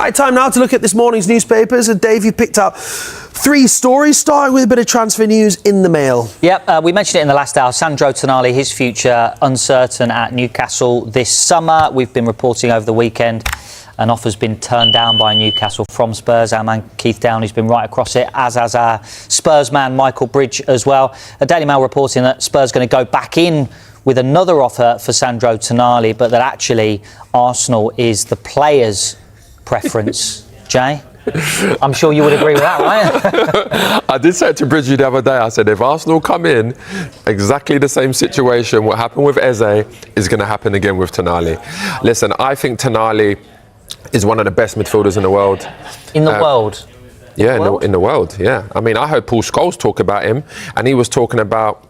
Right, time now to look at this morning's newspapers. And Dave, you picked up 3 stories, starting with a bit of transfer news in the Mail. Yep, we mentioned it in the last hour. Sandro Tonali, his future uncertain at Newcastle this summer. We've been reporting over the weekend an offer's been turned down by Newcastle from Spurs. Our man Keith Downey's been right across it, as has our Spurs man Michael Bridge as well. A Daily Mail reporting that Spurs going to go back in with another offer for Sandro Tonali, but that actually Arsenal is the player's preference. Jay? I'm sure you would agree with that, right? I did say it to Bridgie the other day. I said, if Arsenal come in, exactly the same situation, what happened with Eze is going to happen again with Tonali. Listen, I think Tonali is one of the best midfielders in the world. In the world? Yeah, in the world, yeah. I mean, I heard Paul Scholes talk about him, and he was talking about,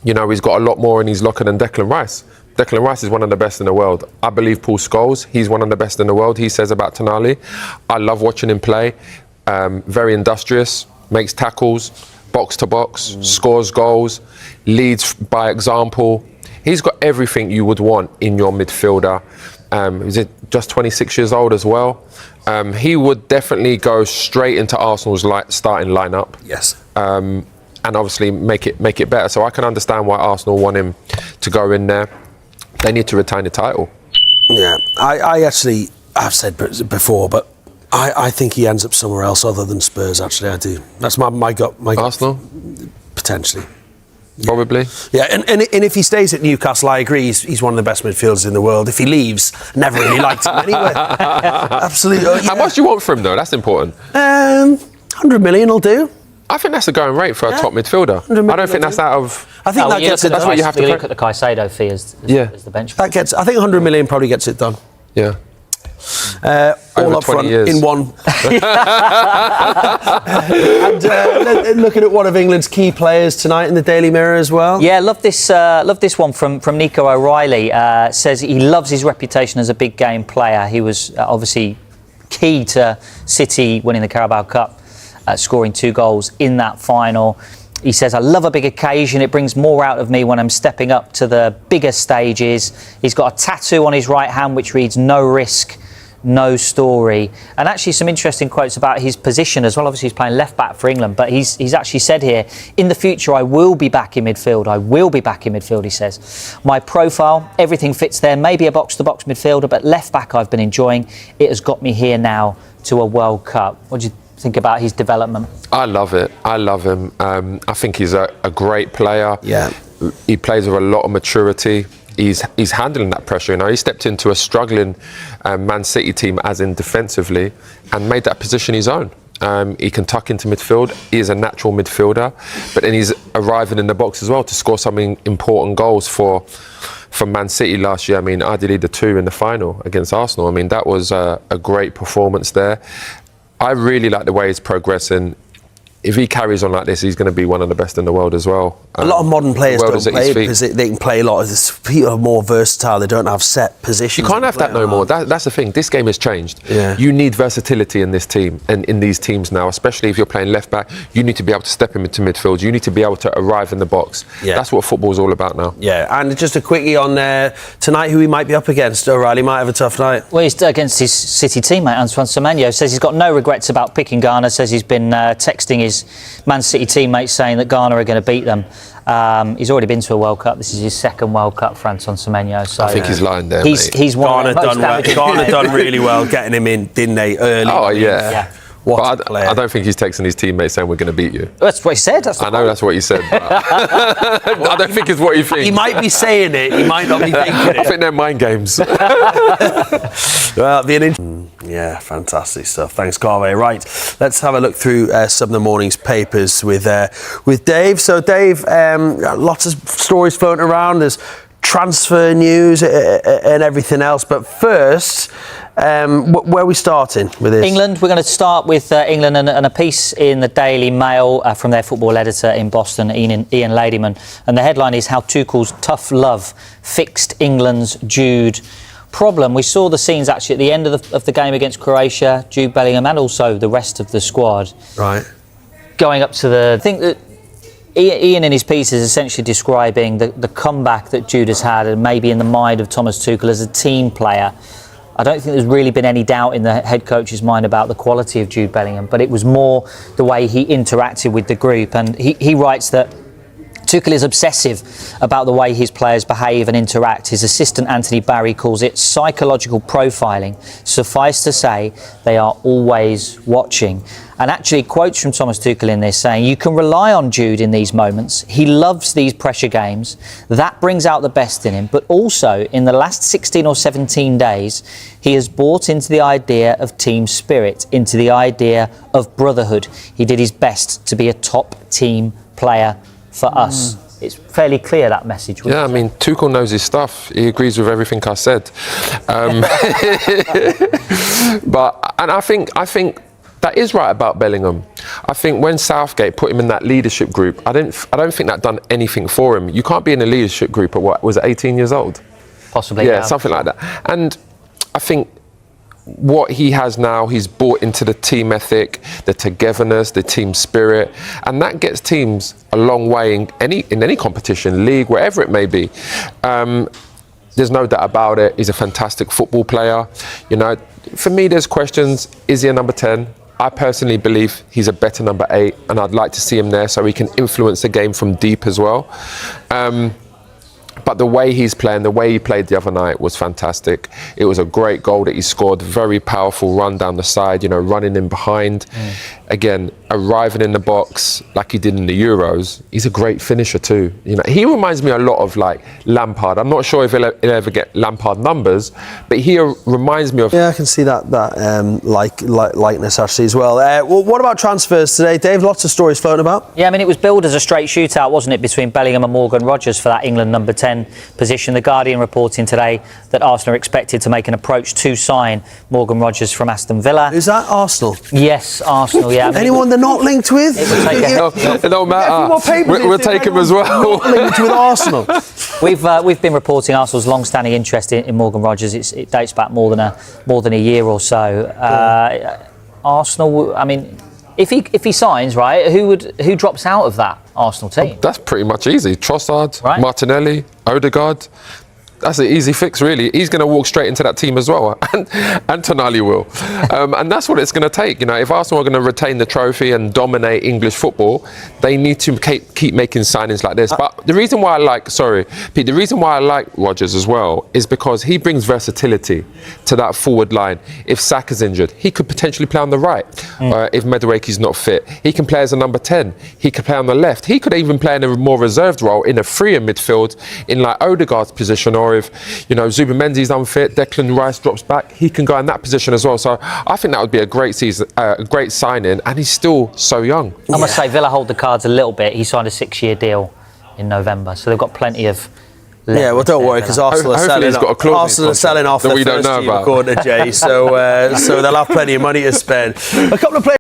you know, he's got a lot more in his locker than Declan Rice. Declan Rice is one of the best in the world. I believe Paul Scholes, he's one of the best in the world. He says about Tonali, I love watching him play. Very industrious, makes tackles, box to box, scores goals, leads by example. He's got everything you would want in your midfielder. He's just 26 years old as well. He would definitely go straight into Arsenal's starting lineup. Yes. And obviously make it better. So I can understand why Arsenal want him to go in there. They need to retain the title. Yeah, I've said before, but I think he ends up somewhere else other than Spurs. Actually, I do. That's my gut. Arsenal, potentially. Probably. Yeah, and if he stays at Newcastle, I agree, he's one of the best midfielders in the world. If he leaves, never really liked him anyway. Absolutely. Yeah. How much do you want for him, though? That's important. 100 million will do. I think that's a going rate for a top midfielder. I don't think that's out of... I think that gets it. That's what you have to look at the Caicedo fee as the benchmark. I think 100 million probably gets it done. Yeah. All up front years. in one. And looking at one of England's key players tonight in the Daily Mirror as well. Yeah, love this one from Nico O'Reilly. Says he loves his reputation as a big game player. He was obviously key to City winning the Carabao Cup, scoring 2 goals in that final. He says, I love a big occasion. It brings more out of me when I'm stepping up to the bigger stages. He's got a tattoo on his right hand which reads, no risk, no story. And actually some interesting quotes about his position as well. Obviously he's playing left back for England, but he's actually said here, in the future I will be back in midfield. I will be back in midfield, he says. My profile, everything fits there. Maybe a box-to-box midfielder, but left back I've been enjoying. It has got me here now to a World Cup. What do you think about his development? I love it. I love him. I think he's a great player. Yeah. He plays with a lot of maturity. He's handling that pressure. You know, he stepped into a struggling Man City team, as in defensively, and made that position his own. He can tuck into midfield. He is a natural midfielder, but then he's arriving in the box as well to score some important goals for Man City last year. I mean, ideally the 2 in the final against Arsenal. I mean, that was a great performance there. I really like the way he's progressing. If he carries on like this, he's going to be one of the best in the world as well. A lot of modern players don't play because they can play a lot. People are more versatile. They don't have set positions. You can't have that no more. That's the thing. This game has changed. Yeah. You need versatility in this team and in these teams now, especially if you're playing left back. You need to be able to step into midfield. You need to be able to arrive in the box. Yeah. That's what football's all about now. Yeah, and just a quickie on tonight, who he might be up against. O'Reilly might have a tough night. Well, he's against his City teammate, Antoine Semenyo. Says he's got no regrets about picking Ghana. Says he's been texting his Man City teammates saying that Ghana are going to beat them. He's already been to a World Cup. This is his 2nd World Cup for Antoine Semenyo. So I think he's lying there, he's one of the most damaging. Ghana done really well getting him in, didn't they, early? Oh, yeah. What a player. I don't think he's texting his teammates saying we're going to beat you. That's what he said. I know that's what he said, but I don't think it's what he thinks. He might be saying it, he might not be thinking it. I think they're mind games. Well, yeah, fantastic stuff. Thanks, Garvey. Right, let's have a look through some of the morning's papers with Dave. So, Dave, lots of stories floating around. There's transfer news and everything else. But first, where are we starting with this? England. We're going to start with England and a piece in the Daily Mail from their football editor in Boston, Ian Ladyman. And the headline is, How Tuchel's Tough Love Fixed England's Jude Problem. We saw the scenes actually at the end of the game against Croatia, Jude Bellingham and also the rest of the squad. Right. Going up to I think that Ian in his piece is essentially describing the comeback that Jude has had, and maybe in the mind of Thomas Tuchel as a team player. I don't think there's really been any doubt in the head coach's mind about the quality of Jude Bellingham, but it was more the way he interacted with the group. And he writes that Tuchel is obsessive about the way his players behave and interact. His assistant Anthony Barry calls it psychological profiling. Suffice to say, they are always watching. And actually, quotes from Thomas Tuchel in this saying, you can rely on Jude in these moments. He loves these pressure games. That brings out the best in him. But also, in the last 16 or 17 days, he has bought into the idea of team spirit, into the idea of brotherhood. He did his best to be a top team player for us. It's fairly clear, that message. Yeah, I mean, Tuchel knows his stuff. He agrees with everything I said. And I think that is right about Bellingham. I think when Southgate put him in that leadership group, I don't think that done anything for him. You can't be in a leadership group at what was it, 18 years old? Possibly. Yeah, something like that. And I think what he has now, he's bought into the team ethic, the togetherness, the team spirit, and that gets teams a long way in any competition, league, wherever it may be. There's no doubt about it. He's a fantastic football player. You know, for me, there's questions. Is he a number 10? I personally believe he's a better number 8, and I'd like to see him there so he can influence the game from deep as well. But the way he's playing, the way he played the other night was fantastic. It was a great goal that he scored, very powerful run down the side, you know, running in behind. Again, arriving in the box like he did in the Euros. He's a great finisher too. You know, he reminds me a lot of like Lampard. I'm not sure if he'll ever get Lampard numbers, but he reminds me of... Yeah, I can see that likeness actually as well. Well, what about transfers today, Dave? Lots of stories floating about. Yeah, I mean, it was billed as a straight shootout, wasn't it, between Bellingham and Morgan Rogers for that England number 10 position. The Guardian reporting today that Arsenal are expected to make an approach to sign Morgan Rogers from Aston Villa. Is that Arsenal? Yes, Arsenal, yeah. I mean, anyone they're not linked with? It don't matter. We'll take him as well. Not linked with Arsenal. We've been reporting Arsenal's long-standing interest in Morgan Rogers. It dates back more than a year or so. Arsenal, I mean, if he signs, right, who drops out of that Arsenal team? That's pretty much easy. Trossard, right? Martinelli, Odegaard. That's an easy fix, really. He's going to walk straight into that team as well, and Tonali will. And that's what it's going to take. You know, if Arsenal are going to retain the trophy and dominate English football, they need to keep making signings like this. But the reason why the reason why I like Rodgers as well is because he brings versatility to that forward line. If Saka's injured, he could potentially play on the right. If Madueke's not fit, he can play as a number 10. He could play on the left. He could even play in a more reserved role in a freer midfield in like Odegaard's position, or if, you know, Zubimendi's unfit, Declan Rice drops back, he can go in that position as well. So I think that would be a great season, a great signing, and he's still so young. I must say, Villa hold the cards a little bit. He signed a 6-year deal in November, so they've got plenty of... Yeah, well, don't worry, because Arsenal are selling off their first team, according to Jay, so they'll have plenty of money to spend. A couple of players